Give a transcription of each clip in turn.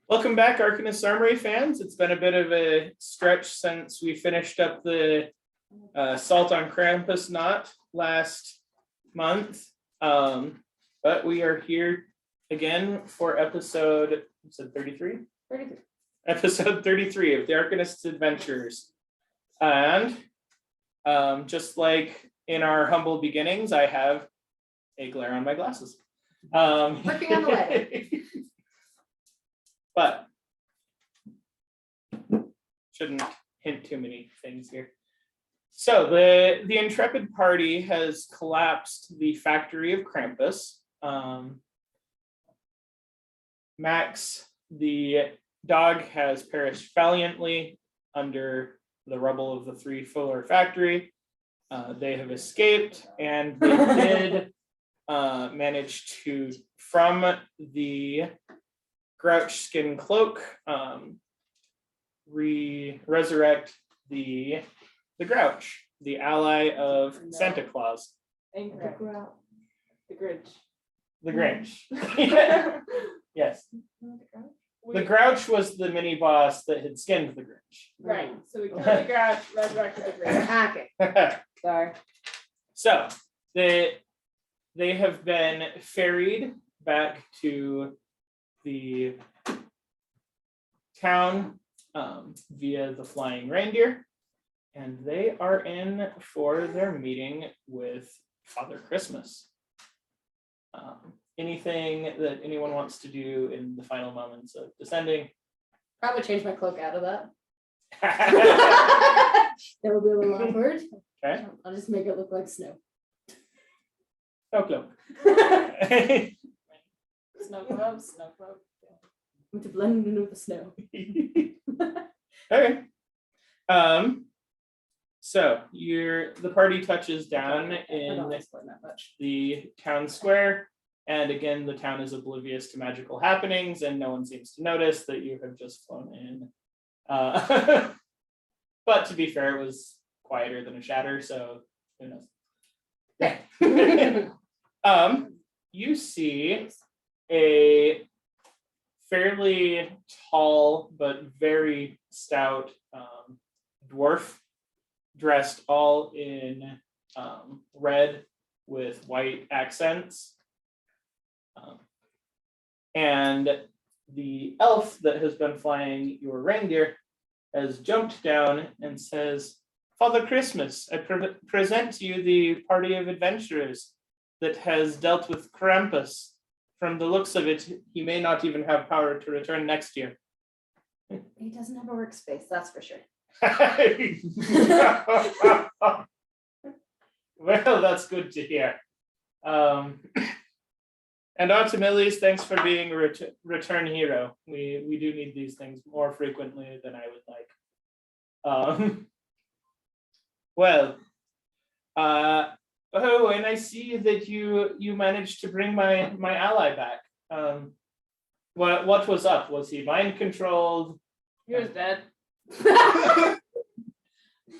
Welcome back, Arcanist Armory fans. It's been a bit of a stretch since we finished up the Salt on Krampus knot last month, but we are here again for episode 33? 33. Episode 33 of the Arcanist's Adventures. And just like in our humble beginnings, I have a glare on my glasses. Working on the way. But shouldn't hint too many things here. So the intrepid party has collapsed the factory of Krampus. Max, the dog, has perished valiantly under the rubble of the Three Fuller factory. They have escaped, and they did manage to, from the Grouch skin cloak, resurrect the Grouch, the ally of Santa Claus. Incorrect. The Grinch. The Grinch. Yes. The Grouch was the mini boss that had skinned the Grinch. Right. So we killed the Grouch, resurrected the Grinch. Okay. Sorry. So they have been ferried back to the town via the flying reindeer, and they are in for their meeting with Father Christmas. Anything that anyone wants to do in the final moments of descending? Probably change my cloak out of that. That will be a little awkward. Okay. I'll just make it look like snow. No cloak. Snow cloak. I'm to blend in with the snow. Okay. So the party touches down in the town square, and again the town is oblivious to magical happenings, and no one seems to notice that you have just flown in. But to be fair, it was quieter than a shatter, so who knows? You see a fairly tall but very stout dwarf, dressed all in red with white accents. And the elf that has been flying your reindeer has jumped down and says, "Father Christmas, I present to you the party of adventurers that has dealt with Krampus. From the looks of it, he may not even have power to return next year." He doesn't have a workspace, that's for sure. Well, that's good to hear. And Artemiles, thanks for being a return hero. We do need these things more frequently than I would like. Well, oh, and I see that you managed to bring my ally back. What was up? Was he mind controlled? He was dead.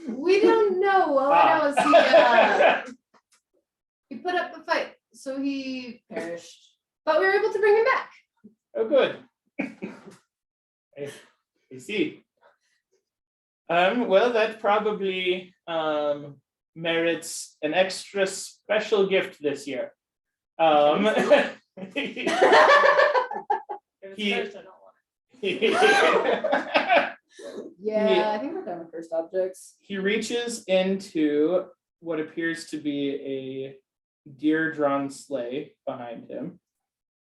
We don't know. All I know is he put up a fight, so he perished. But we were able to bring him back. Oh, good. I see. Well, that probably merits an extra special gift this year. Yeah, I think we're done with first objects. He reaches into what appears to be a deer-drawn sleigh behind him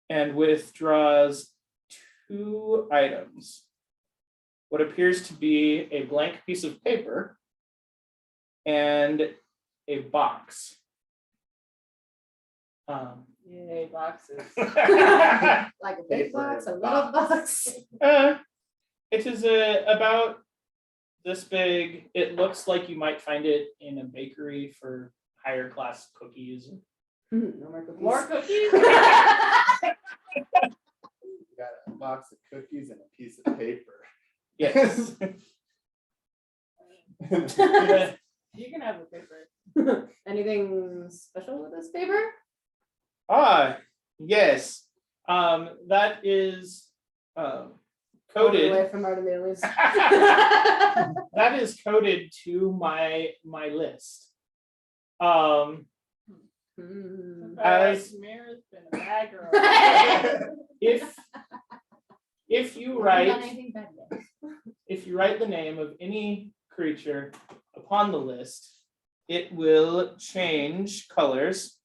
and withdraws 2 items. What appears to be a blank piece of paper and a box. Yay, boxes. Like a big box, a little box. It is about this big. It looks like you might find it in a bakery for higher class cookies. No more cookies. More cookies? You got a box of cookies and a piece of paper. Yes. You can have the paper. Anything special with this paper? Yes. That is coded. Away from Artemilius. That is coded to my list. As Mirror's been a bagger. if you write the name of any creature upon the list, it will change colors.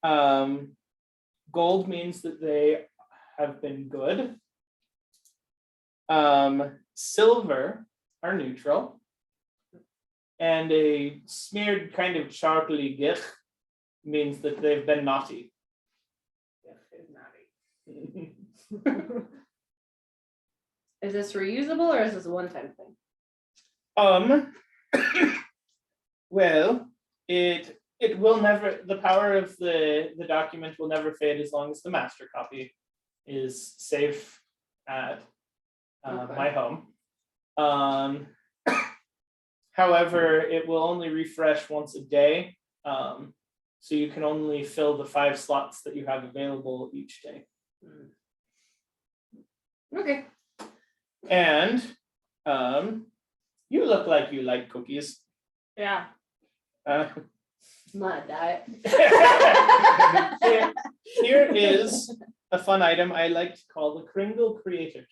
Gold means that they have been good. Silver are neutral. And a smeared kind of chocolatey gich means that they've been naughty. Is this reusable or is this a one-time thing? Well, it will never, the power of the document will never fade as long as the master copy is safe at my home. However, it will only refresh once a day. So you can only fill the 5 slots that you have available each day. Okay. And you look like you like cookies. Yeah. My diet. Here is a fun item I like to call the Kringle Creator Kit.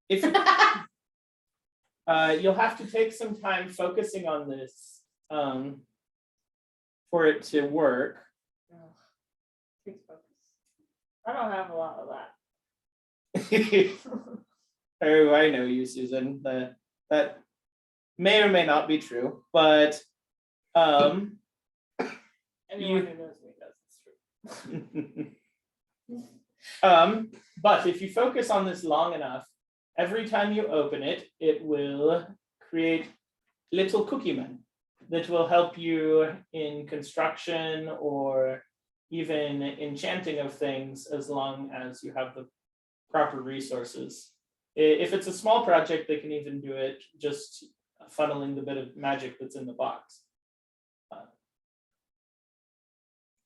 If you'll have to take some time focusing on this for it to work. Takes focus. I don't have a lot of that. Oh, I know you, Susan. That may or may not be true, but Anyone who knows me knows it's true. but if you focus on this long enough, every time you open it, it will create little cookie men that will help you in construction or even enchanting of things, as long as you have the proper resources. If it's a small project, they can even do it just funneling the bit of magic that's in the box.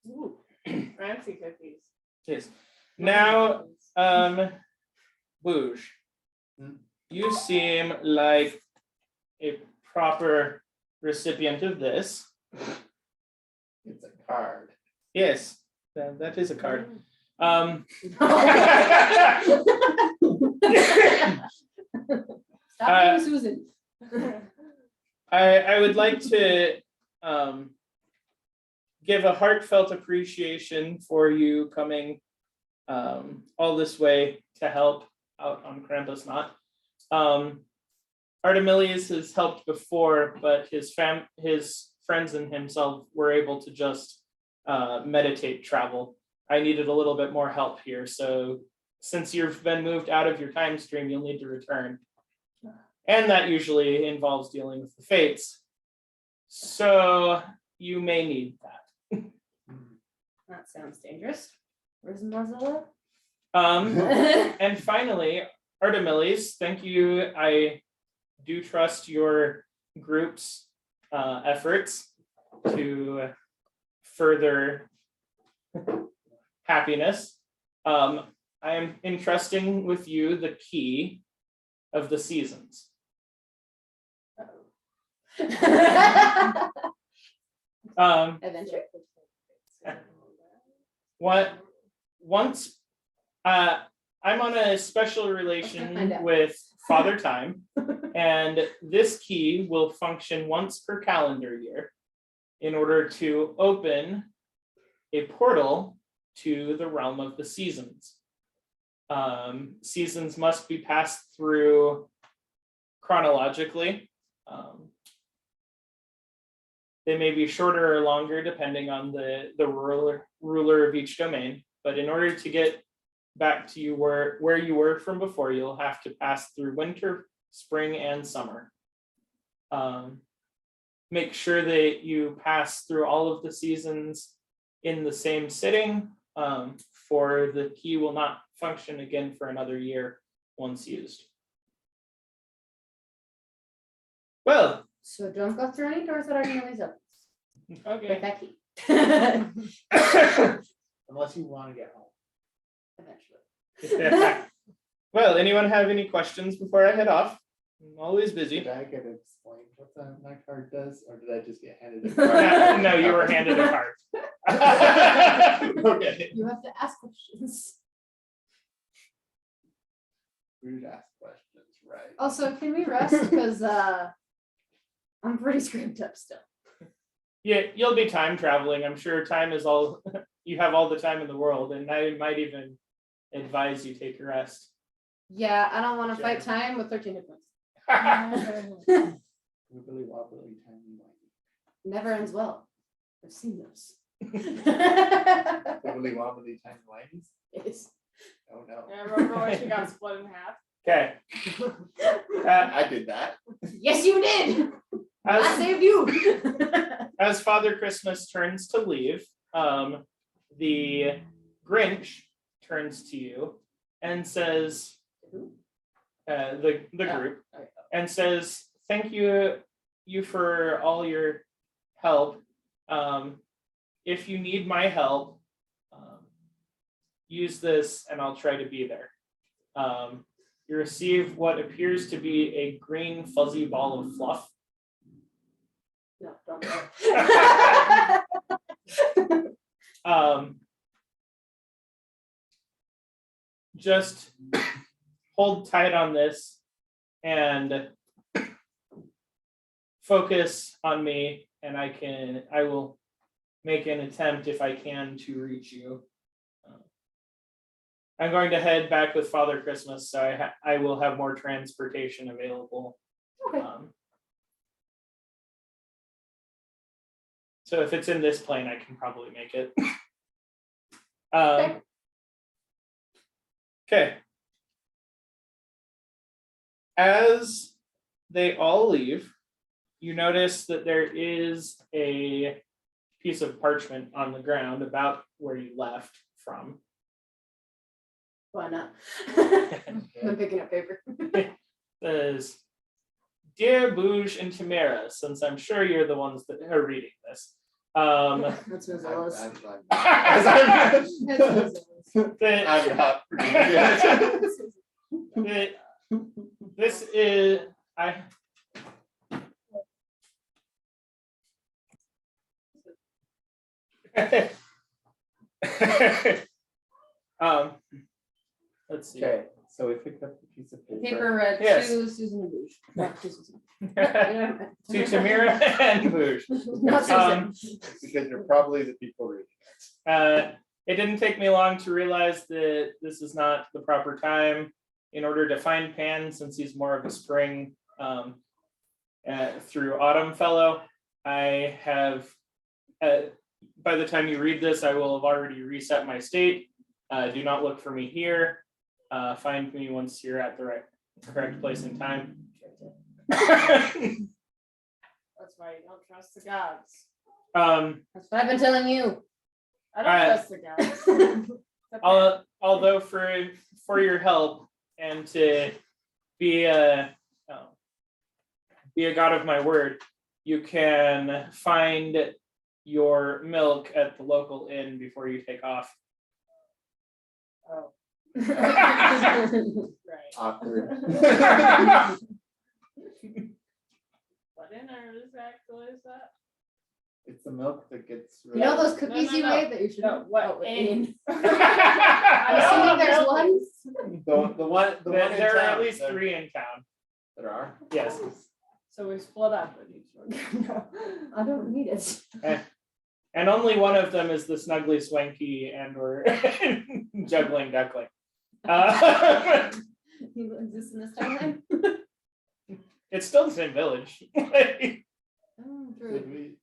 Ooh, fancy cookies. Yes. Now, Bouge, you seem like a proper recipient of this. It's a card. Yes, that is a card. Stop being Susan. I would like to give a heartfelt appreciation for you coming all this way to help out on Krampusnacht. Artemilius has helped before, but his friends and himself were able to just meditate travel. I needed a little bit more help here, so since you've been moved out of your time stream, you'll need to return. And that usually involves dealing with the fates. So you may need that. That sounds dangerous. Where's Mozilla? And finally, Artemilius, thank you. I do trust your group's efforts to further happiness. I am entrusting with you the key of the seasons. Adventure. Once I'm on a special relation with Father Time, and this key will function once per calendar year in order to open a portal to the realm of the seasons. Seasons must be passed through chronologically. They may be shorter or longer depending on the ruler of each domain, but in order to get back to you where you were from before, you'll have to pass through winter, spring, and summer. Make sure that you pass through all of the seasons in the same sitting, for the key will not function again for another year once used. Well. So don't go through any doors that are nearly open. Okay. With that key. Unless you want to get home. Eventually. Well, anyone have any questions before I head off? I'm always busy. Did I get explained what my card does, or did I just get handed a card? No, you were handed a card. Okay. You have to ask questions. Rude ask questions, right? Also, can we rest? Because I'm pretty scraped up still. Yeah, you'll be time traveling. I'm sure time is all you have all the time in the world, and I might even advise you take a rest. Yeah, I don't want to Sure. fight time with 13 hit points. Wibbly wobbly tiny whitey. Never ends well. I've seen those. Wibbly wobbly tiny whiteys. Yes. Oh no. Yeah, remember when she got split in half? Okay. I did that. Yes, you did. I As, saved you. as Father Christmas turns to leave, the Grinch turns to you and says, the group, and says, "Thank you for all your help. If you need my help, use this, and I'll try to be there." You receive what appears to be a green fuzzy ball of fluff. No, don't go. Just hold tight on this and focus on me, and I will make an attempt if I can to reach you. I'm going to head back with Father Christmas, so I will have more transportation available. Okay. So if it's in this plane, I can probably make it. Okay. Okay. As they all leave, you notice that there is a piece of parchment on the ground about where you left from. Why not? I'm picking up paper. Says, "Dear Bouge and Tamara, since I'm sure you're the ones that are reading this, That's Mozilla's. that I'm not pretty good. that this is let's see. Okay, so we picked up the piece of paper. Paper read Yes. to Susan and Boosh. No, to Susan. To Tamara and Bouge. Not Susan. Because you're probably the people reading it. It didn't take me long to realize that this is not the proper time in order to find Pan, since he's more of a spring through autumn fellow. I have, by the time you read this, I will have already reset my state. Do not look for me here. Find me once you're at the correct place and time. That's why you don't trust the gods. That's what I've been telling you. I don't trust the gods. Okay. Although for your help and to be a god of my word, you can find your milk at the local inn before you take off. Oh, That's right. Awkward. What in there exactly is that? It's the milk that gets You know those cookies No, you no. made that you should No, what oh, in? I'm I assuming know, there's no. one. the one in There are town, at least there- 3 in town. There are. Yes. So we split up with each one. I don't need it. And only one of them is the snuggly swanky and or juggling duckling. You exist in this timeline? It's still the same village. Oh, true. Did we?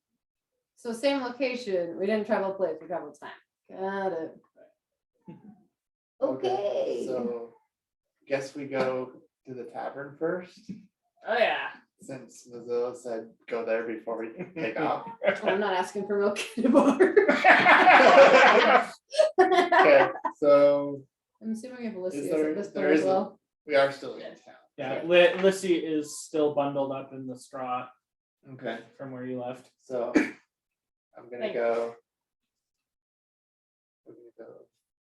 So same location. We didn't travel place. We traveled time. Got it. Okay. So, guess we go to the tavern first, Oh yeah. since Mozilla said go there before we take off. I'm not asking for milk anymore. Okay, so I'm assuming if Alyssa Is is there- at this there point as isn't- well. we are still in town. Yeah, Lissy is still bundled up in the straw Okay, from where you left. so I'm gonna Thank go. We're gonna go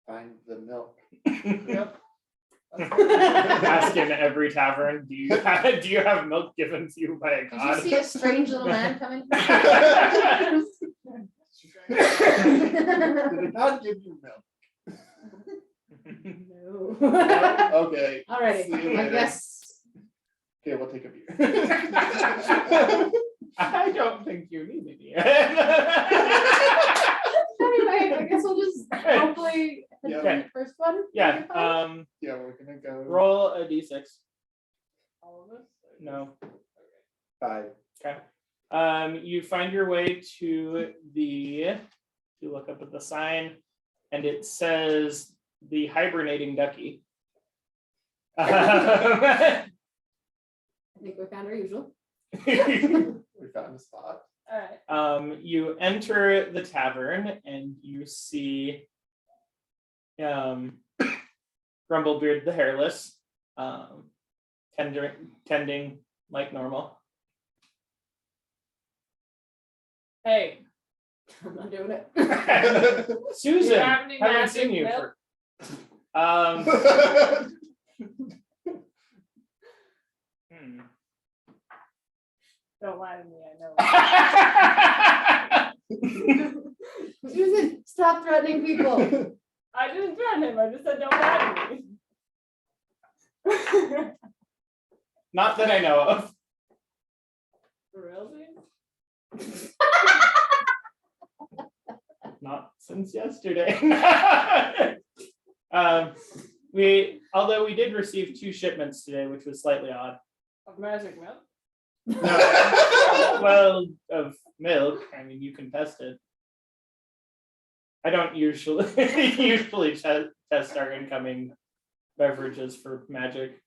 Find the milk. Yep. Ask in every tavern, do you have milk given to you by a Did you god? see a strange little man coming? Did it not give you milk? No. Okay. Alrighty, See you I later. guess. Okay, we'll take a beer. I don't think you need it yet. Anyway, I guess we'll just hopefully hit Yeah. the first one. Yeah, Make it fun. Yeah, we're gonna go. roll a d6. All of us? No. 5. Okay. You find your way to you look up at the sign, and it says the hibernating ducky. I think we found our usual. We found a spot. All right. You enter the tavern and you see Grumblebeard the Hairless tending like normal. Hey, I'm not doing it. Susan, Do you have any haven't magic seen you milk? Don't lie to me, I know. Susan, stop threatening people. I didn't threaten him, I just said don't lie to me. Not that I know of. Really? Not since yesterday. Although we did receive 2 shipments today, which was slightly odd. Of magic milk? No, well, of milk. I mean, you can test it. I don't usually test our incoming beverages for magic.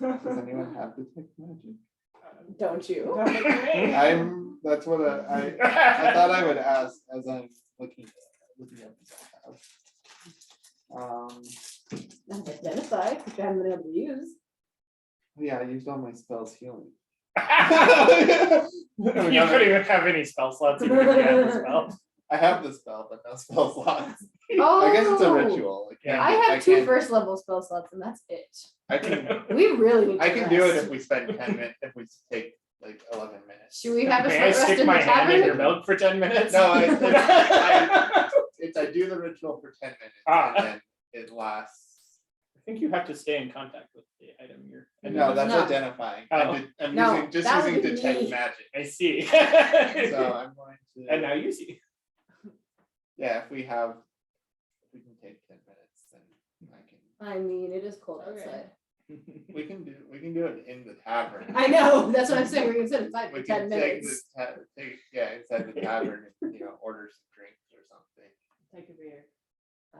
Does anyone have detect magic? Don't you? Don't look at me. That's what I thought I would ask as I'm looking up this house. Identify, which I haven't been able to use. Yeah, I used all my spells healing. You couldn't even have any spell slots even if you had the spell. I have the spell, but no spell slots. Oh, I guess it's a ritual. Yeah. I have 2 can- first level spell slots, and that's it. I can We really need to I can do it rest. if we spend 10 minutes. If we take like 11 minutes. Should we have a May I short rest stick in the my hand in your tavern? milk for 10 minutes? No, I do the ritual for 10 minutes Ah. and then it lasts. I think you have to stay in contact with the item you're. No, that's No. identifying. Oh. I'm No, using that would be detect me. magic. I see. So I'm going to. And now you see. Yeah, if we can take 10 minutes, then I can. I mean, it is cold Okay. outside. We can do it in the tavern. I know, that's what I'm saying, we can sit inside for We 10 can take minutes. inside the tavern and order some drinks or something. Take a beer.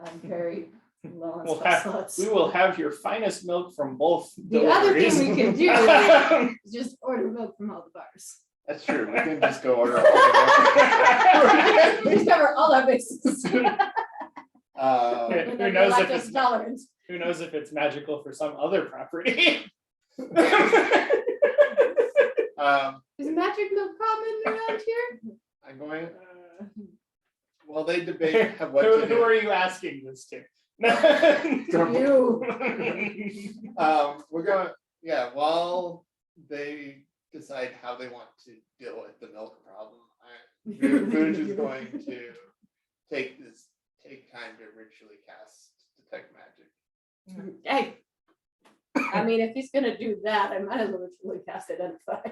I'm very low on We'll spell have, slots. we will have your finest milk from both. The other thing we can do deliveries. is just order milk from all the bars. That's true. We can just go order all the We just cover all our bases. Yeah. And Who then knows we're if lactose it's tolerant. Who knows if it's magical for some other property? Is magic milk common around here? I'm going. Uh, Well, they debate what to Who do. are you asking this to? You. We're going. Yeah, while they decide how they want to deal with the milk problem, Vuj is going to take time to ritually cast detect magic. Hey. I mean, if he's gonna do that, I might as well really cast identify.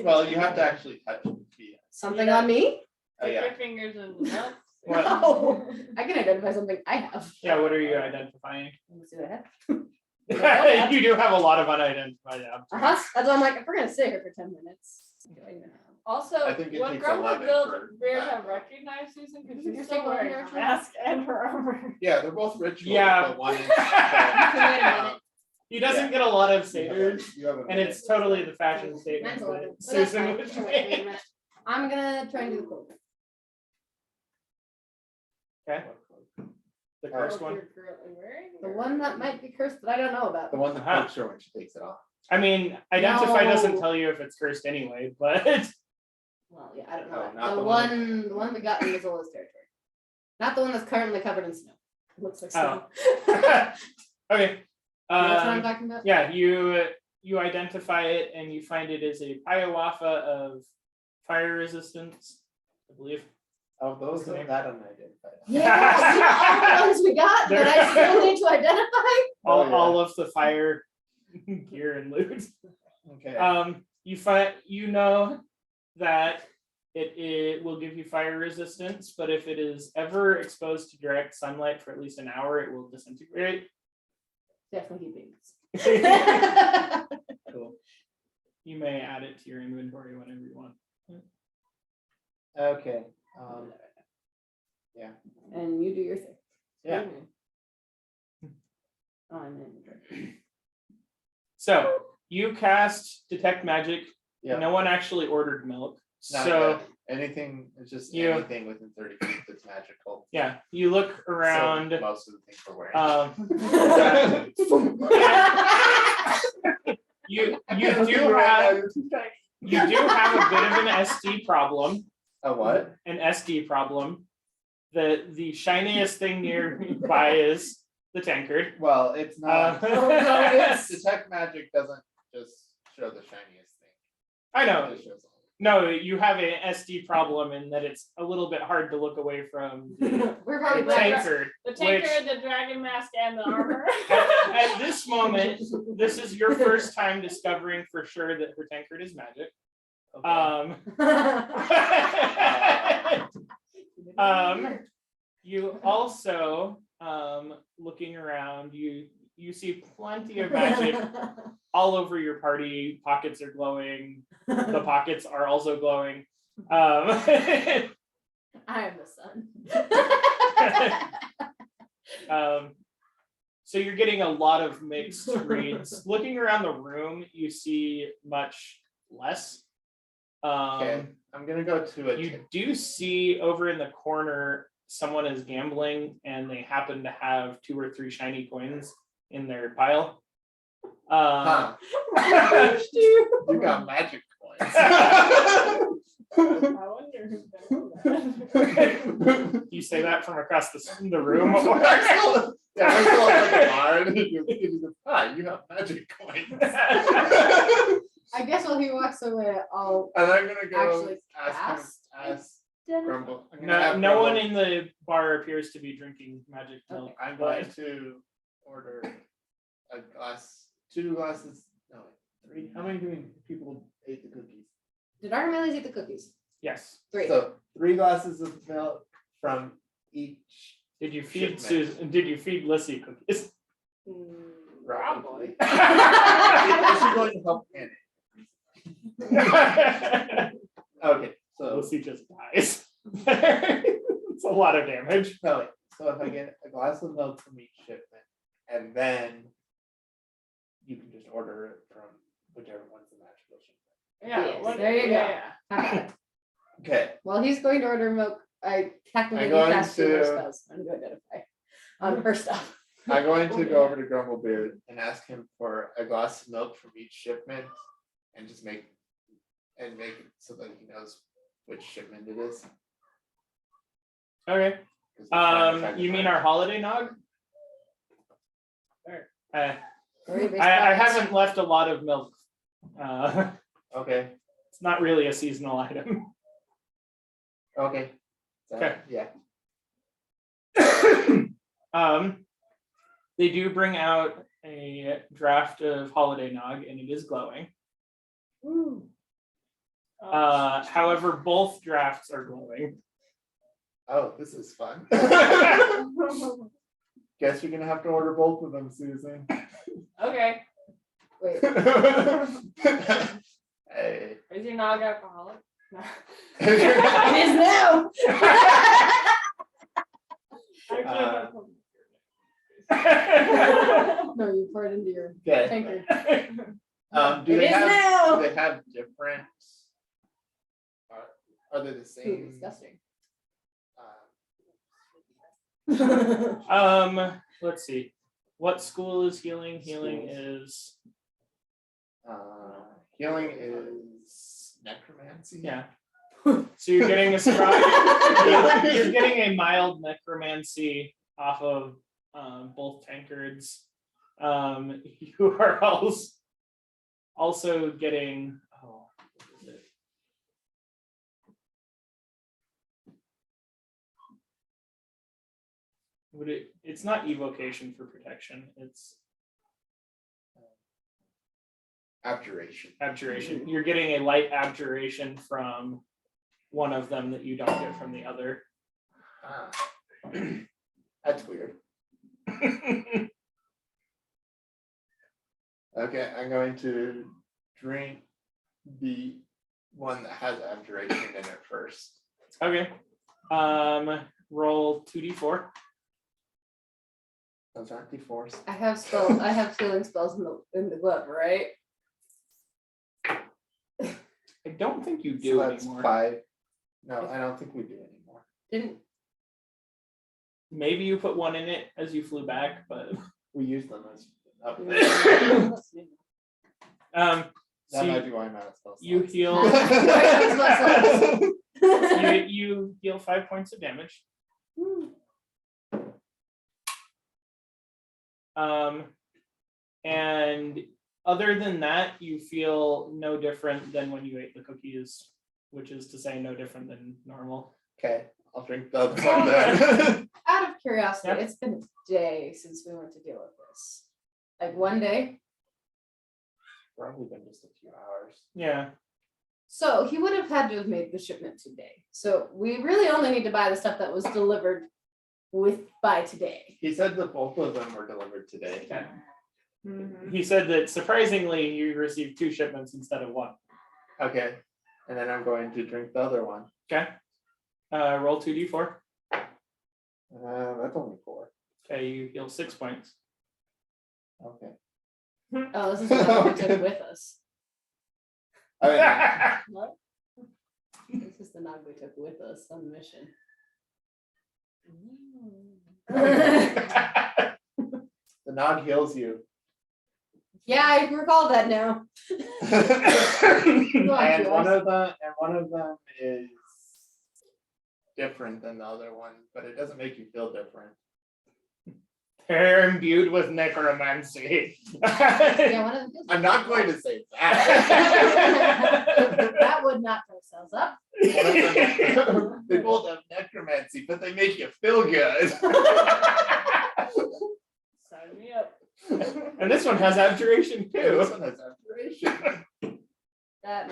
Well, you have to actually touch the feet. Something on me? Oh Stick yeah. your fingers in the milk. What? No, I can identify something I have. Yeah, what are you identifying? Let me see what I have. You do have a lot of unidentified objects. That's what I'm like, if we're gonna sit here for 10 minutes. do I even have? Also, I think it would takes Grumble 11 Build for Beard that. have recognized Susan because You're she's still taking one wearing here, her too? mask and her armor? Yeah, they're both ritual. Yeah. But one is. Wait a minute. He doesn't get a lot of satyrs, You have a and minute. it's totally the fashion statement Mine's 11, that but that's Susan fine. would Wait a make. minute. I'm gonna try and do the quote. Okay, the first What one. you're currently wearing? The one that might be cursed that I don't know about. The one that Uh-huh. pokes her when she takes it off. I mean, identify doesn't No. tell you if it's cursed anyway, but Well, yeah, I don't No, know. not The the one we got in Missoula's territory. Not the one that's currently covered in snow. Looks like Oh. snow. Okay. That's what I'm talking about. Yeah, you identify it and you find it is a Hiawatha of fire resistance, I believe. Of those that unidentified. Yeah, all the ones we got, but I still need to identify. All of the fire gear and loot. Okay. You know that it will give you fire resistance, but if it is ever exposed to direct sunlight for at least an hour, it will disintegrate. Definitely beans. Cool. You may add it to your inventory whenever you want. Okay. And you do your thing. Yeah. Oh, I'm in inventory. So you cast detect magic. Yeah. No one actually ordered milk. Not So yet. Anything, it's just You- anything within 30 feet that's magical. yeah, you look around. So most of the things we're wearing. You do have a bit of an SD problem. A what? An SD problem. The shiniest thing nearby is the tankard. Well, it's not. Detect magic doesn't just show the shiniest thing. I know. It just shows all. No, you have an SD problem in that it's a little bit hard to look away from the We're probably glad. tankard. The tankard, the dragon mask, and the armor. At this moment, this is your first time discovering for sure that her tankard is magic. Okay. You also, looking around, you see plenty of magic all over your party. Pockets are glowing. The pockets are also glowing. I am the sun. So you're getting a lot of mixed reads. Looking around the room, you see much less. Okay. I'm gonna go to a. You do see over in the corner someone is gambling and they happen to have 2 or 3 shiny coins in their pile. Huh. You got magic coins. I wonder who that. You say that from across the room. Yeah, we're still at the bar, and you have magic coins. I guess while he walks away, I'll And I'm gonna go actually ask cast. Grumble. I'm gonna have No one Grumble- in the bar appears to be drinking magic milk. I'm going to order a glass, 2 glasses. No, 3. How many people ate the cookies? Did Archimedes eat the cookies? Yes. 3. So 3 glasses of milk from each. Did you feed Shipment. Susan? Did you feed Lissy cookies? Probably. Is she going to help Annie? Okay, so Lissy just dies. It's a lot of damage. no, so if I get a glass of milk from each shipment, and then you can just order it from whichever one's the magical shipment. Yeah, Yes, look- there you go. yeah. Okay. While he's going to order milk, I technically I'm going cast 2 more to- spells. I'm going to identify on her stuff. I'm going to go over to Grumblebeard and ask him for a glass of milk from each shipment and just make it so that he knows which shipment it is. Okay. 'Cause I'm trying to You mean find- our holiday nog? I Story-based I products. haven't left a lot of milk. Okay, It's not really a seasonal item. okay. So, Okay. Yeah. They do bring out a draft of holiday nog, and it is glowing. However, both drafts are glowing. Oh, this is fun. Guess you're gonna have to order both of them, Susan. Okay. Wait. Hey. Is your nog alcoholic? No. It is now. No, you pour it into your Okay. tankard. Do It they is have now. do they have different? Are they the Ooh, same? disgusting. Let's see. What school is healing? Healing Schools. is Healing is necromancy. yeah. So you're getting a you're getting a mild necromancy off of both tankards. You are also getting what is it? It's not evocation for protection, it's Abjuration. abjuration. You're getting a light abjuration from one of them that you don't get from the other. Ah. That's weird. Okay, I'm going to drink the one that has abjuration in it first. Okay. Roll 2d4. Those aren't D4s. I have healing spells in the glove, right? I don't think you So do that's anymore. 5. No, I don't think we do anymore. Didn't Maybe you put one in it as you flew back, but We use them as up. so That might be why I'm out of spell you slots. heal Right, you heal 5 points of damage. And other than that, you feel no different than when you ate the cookies, which is to say no different than normal. Okay, I'll drink the other one then. Out of curiosity, Yep. it's been a day since we went to deal with this. Like one day. Probably been just a few hours. Yeah. So he would have had to have made the shipment today. So we really only need to buy the stuff that was delivered by today. He said that both of them were delivered today. Okay. Mhm. He said that surprisingly you received 2 shipments instead of 1. Okay, and then I'm going to drink the other one. Okay. Roll 2d4. That's only 4. Okay, you heal 6 points. Okay. Oh, this is the one we took with us. I mean, What? This is the nog we took with us on the mission. the nog heals you. Yeah, I recall that now. Go on, and one Joyce. of them is different than the other one, but it doesn't make you feel different. They're imbued with necromancy. Yeah, one of them. I'm not going to say that. That would not throw cells up. They both have necromancy, but they make you feel good. Sign me up. And this one has abjuration This too. one has abjuration. That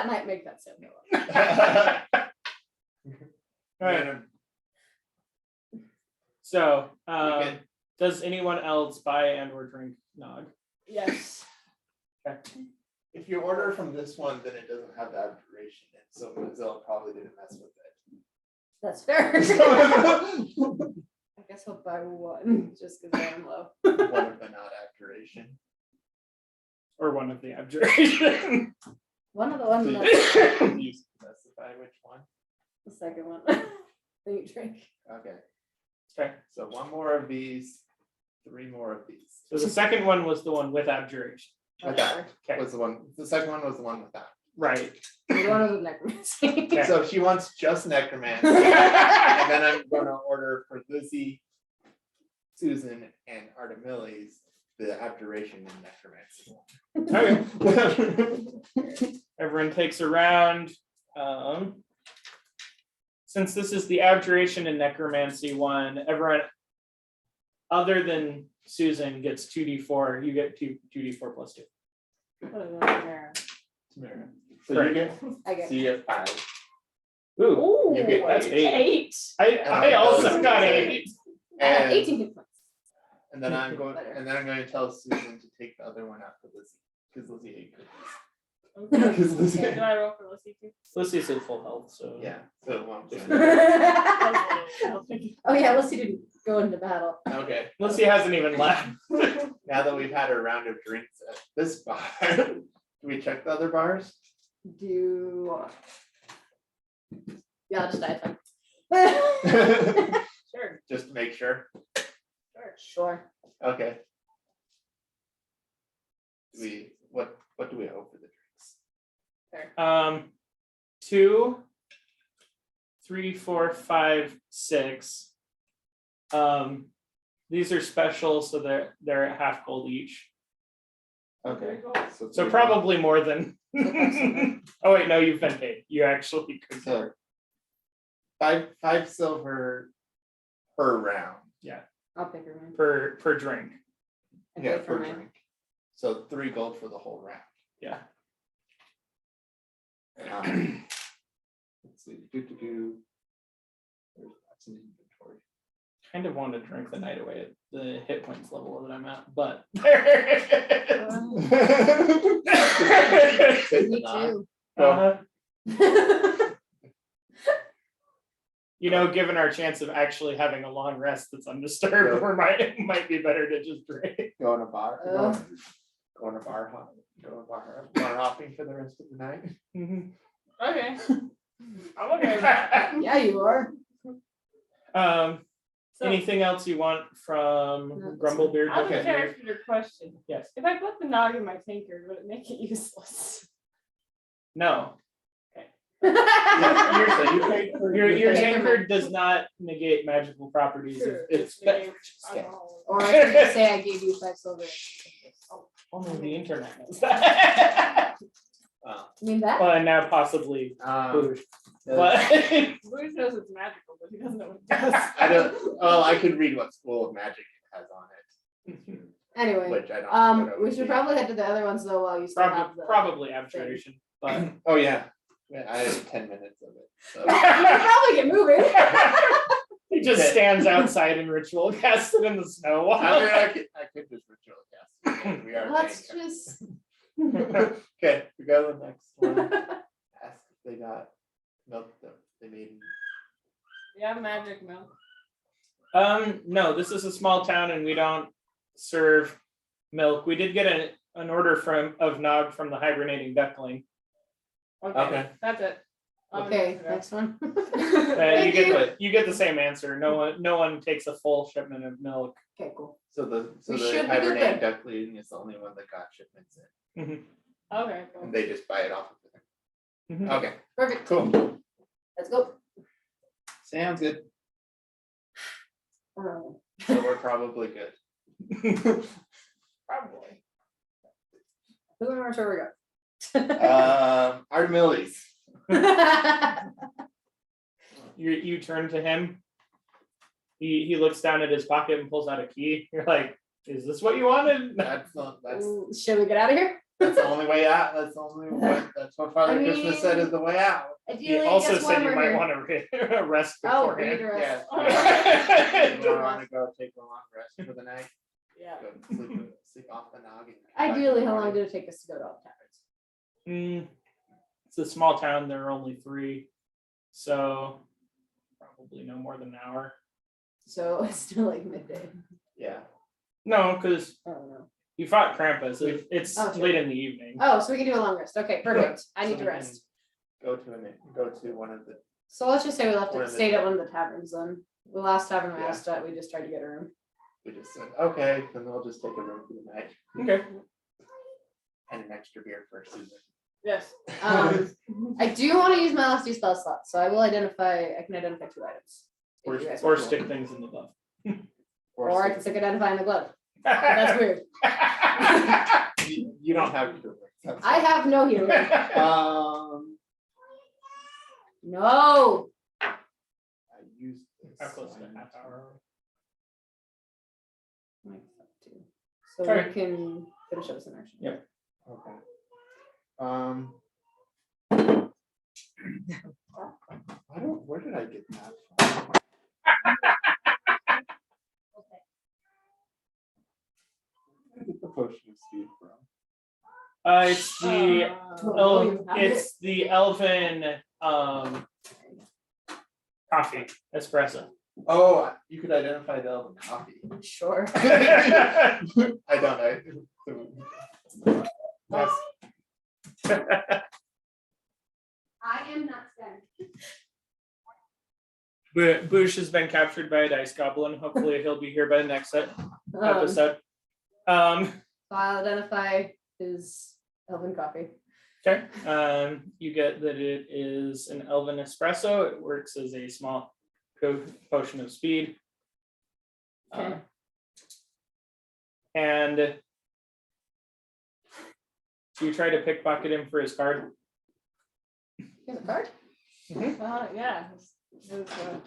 might make that sound go up. Alright, so can- does anyone else buy and or drink nog? Yes. Okay. If you order from this one, then it doesn't have the abjuration in, so Mozilla probably didn't mess with That's fair. it. I guess I'll buy one just because I'm low. One of the not abjuration. Or one of the abjuration? One of the ones Do that you specify which one? the second one. That you drink. Okay, Okay, so 1 more of these, 3 more of these. so the second one was the one with abjuration. Without Okay, was the one. The second one was the one without. right. The one with the necromancy. Okay. So she wants just necromancy, and then I'm going to order for Lizzie, Susan, and Artemiles the abjuration and necromancy. Okay. Everyone takes a round. Since this is the abjuration and necromancy one, everyone other than Susan gets 2d4. You get 2d4 plus 2. What is that there? Tamara. So Right. you get. I get So you get 5. Ooh, Ooh, You get that's 8. I also got 8. I have And, 18 hit points. and then I'm going. Better. And then I'm going to tell Susan to take the other one out for Lizzie, because Lizzie ate cookies. Okay. 'Cause Lizzie- Do I roll for Lucy too? Lucy's at full health, so Yeah. So one. Oh yeah, Lucy didn't go into battle. Okay. Lucy hasn't even left. Now that we've had a round of drinks at this bar, do we check the other bars? Yeah, I'll just die fine. Sure. Just to make sure. Sure. Okay. What do we hope for the drinks? 2 3, 4, 5, 6. These are special, so they're at half gold each. Okay. So three probably more than. Oh wait, no, you've been paid. You actually could. So 5 silver per round. I'll pick her man. Per drink. Yeah, Okay, per fine. drink. So 3 gold for the whole round. Yeah. Let's see. There's lots in inventory. Kind of want to drink the night away at the hit points level that I'm at, but. Me too. You know, given our chance of actually having a long rest that's undisturbed, Yeah. might be better to just drink. Go on a bar. Ugh. Go on a bar hop. Go bar hopping for the rest of the night. Okay. I'm okay with that. Yeah, you are. So, Anything else you want No, from that's Grumblebeard? I have a Okay. character question. Yes. If I put the nog in my tankard, would it make it useless? No. Seriously, Your Okay. tankard does not negate magical properties. Sure, It's just maybe beverage. I don't know. Or I could just say I gave you 5 silver. Only the internet knows that. You mean that? Well, and now possibly Boosh. does- But Bruce knows it's magical, but he doesn't know what it does. I don't. Well, I could read what school of magic it has on it, Anyway, which I don't. know what it we would should be. probably head to the other ones though while you still have the. probably abjuration, but Oh yeah. I have 10 minutes of it. So. You should probably get moving. he just stands outside in ritual, casts it in the snow. I mean, I could just ritual cast. it. We are. Let's paying just. her. Okay, we go to the next one. Ask if they got milk that they made. You have magic milk. No, this is a small town and we don't serve milk. We did get an order of nog from the hibernating duckling. Okay. That's it. Okay, next one. You get the same answer. No one takes a full shipment of milk. Okay, cool. So the We should be hibernating good. duckling is the only one that got shipments in, Okay, cool. and they just buy it off of them. Mhm. Okay, Perfect. cool. Let's go. Sounds good. Oh. So we're probably good. Probably. Who remembers where we go? Artemilles. You turn to him. He looks down at his pocket and pulls out a key. You're like, "Is this what you wanted?" That's Should we get out of here? the only way out. That's what Father I Christmas said mean- is the way out. He Ideally, also guess why said you we're might here. want to rest Oh, we need beforehand. to rest. Yeah. You want to go take a long rest for the night? Yeah. Go sleep off the noggin. Ideally, how long did it take us to go to all the taverns? It's a small town. There are only 3, so probably no more than an hour. So it's still like midday. Yeah. No, because Oh no. you fought Krampus. It's Oh, true. late in the evening. Oh, so we can do a long rest. Okay, perfect. I So need to we rest. Go to one of the. So let's just say we left One it, of the- stayed at one of the taverns then. The last tavern we Yeah. asked at, we just tried to get a room. We just said, okay, then they'll just take a room for the night Okay. and an extra beer for Susan. Yes. I do want to use my last 2 spell slots, so I can identify 2 items. If you guys Or want. stick things in the glove. Or I can stick identify in the glove. But that's weird. You don't have to. I have no healing. No. I used this. How close to a half hour? So Okay. we can finish up some action. Yep. Okay. Where did I get that from? Where did I get the potion of speed from? It's the it's the elven coffee espresso. Oh, you could identify the elven coffee. Sure. I don't know. That's, I am not stunned. Boosh has been captured by a dice goblin. Hopefully he'll be here by the next episode. So I'll identify his elven coffee. Okay, you get that it is an elven espresso. It works as a small potion of speed. Okay. And do you try to pickpocket him for his card? You have a card? Yeah. That card.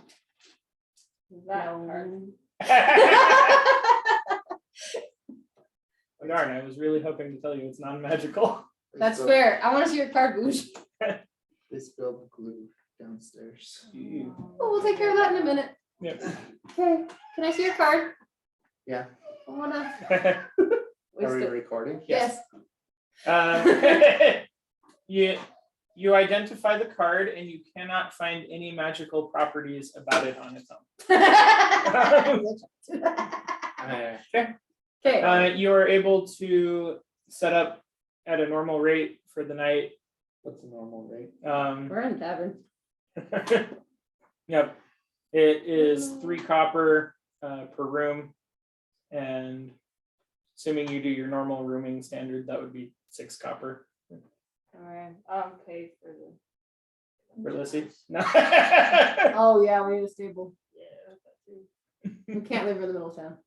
Darn, I was really hoping to tell you it's non-magical. That's fair. I want to see your card, Boosh. They spilled glue downstairs. Oh, we'll take care of that in a minute. Yep. Okay. Can I see your card? Yeah. I wanna Are waste we it. recording? Yes. You identify the card and you cannot find any magical properties about it on its own. Okay. You are able to set up at a normal rate for the night. What's the normal rate? We're in a tavern. Yep, it is 3 copper per room, and assuming you do your normal rooming standard, that would be 6 copper Alright, I'll pay for the. for Lissy. No. Oh yeah, we need a stable. Yeah, that too. We can't live in the middle of town.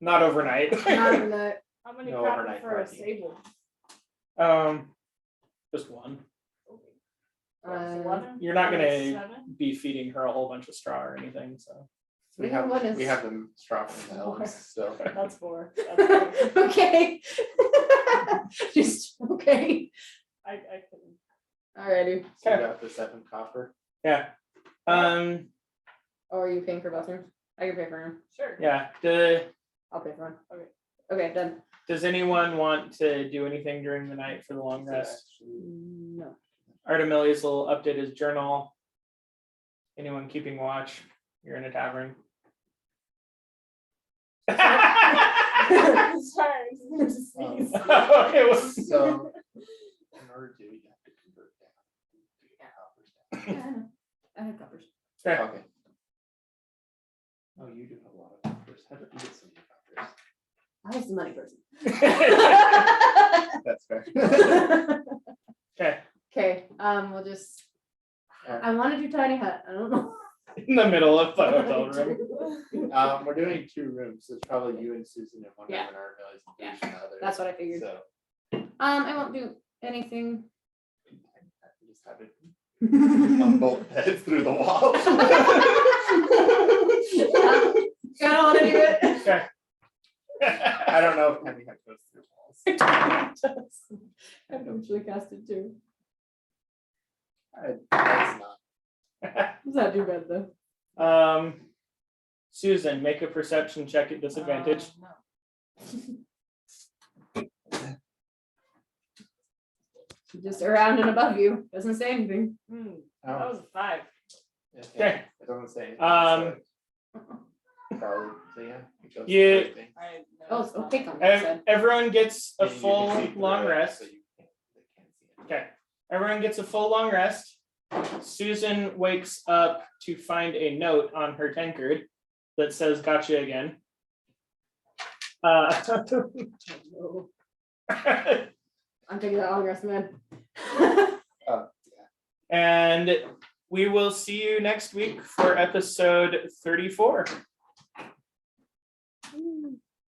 Not overnight. Not even that. How many No copper overnight for a parking. stable? Just 1. Uh, 11? You're not gonna 7? be feeding her a whole bunch of straw or anything, so. We What have is- we have them straw from the elves, so. That's 4. That's 4. Okay. Just okay. I couldn't. Alrighty. So you got the 7 copper. Yeah. Oh, are you paying for bathrooms? I can pay for him. Sure. Yeah. I'll pay for him. Okay. Okay, done. Does anyone want to do anything during the night for the long rest? No. Artemilius will update his journal. Anyone keeping watch? You're in a tavern. Sorry, I was gonna sneeze. Okay, well, So in order to, you have to convert down. Yeah, I know. I have coppers. okay. Okay. Oh, you do have a lot of coppers. How did you get so many coppers? I was the money person. That's fair. Okay. Okay, we'll just. I want to do tiny hut. I don't know. In the middle of the hotel room. We're doing 2 rooms, so it's probably you and Susan and one Yeah. room and Artemilius and Yeah. Bruce and the other. That's what I figured. So I won't do anything. I just have it on both heads through the wall. I don't want to do it. Okay. I don't know if Penny had goes through walls. I've eventually cast it too. That's not. It's not too bad though. Susan, make a perception check at disadvantage. Just around and above you. Doesn't say anything. That was a 5. Okay. It doesn't say anything. Um, so probably, so yeah. it goes Yeah. through things. Oh, it's okay on that side. Everyone gets a And you can full see through long it, rest. so you can't- they can't see it. Okay. Everyone gets a full long rest. Susan wakes up to find a note on her tankard that says "Gotcha again." No. I'm taking that long rest, man. And we will see you next week for episode 34.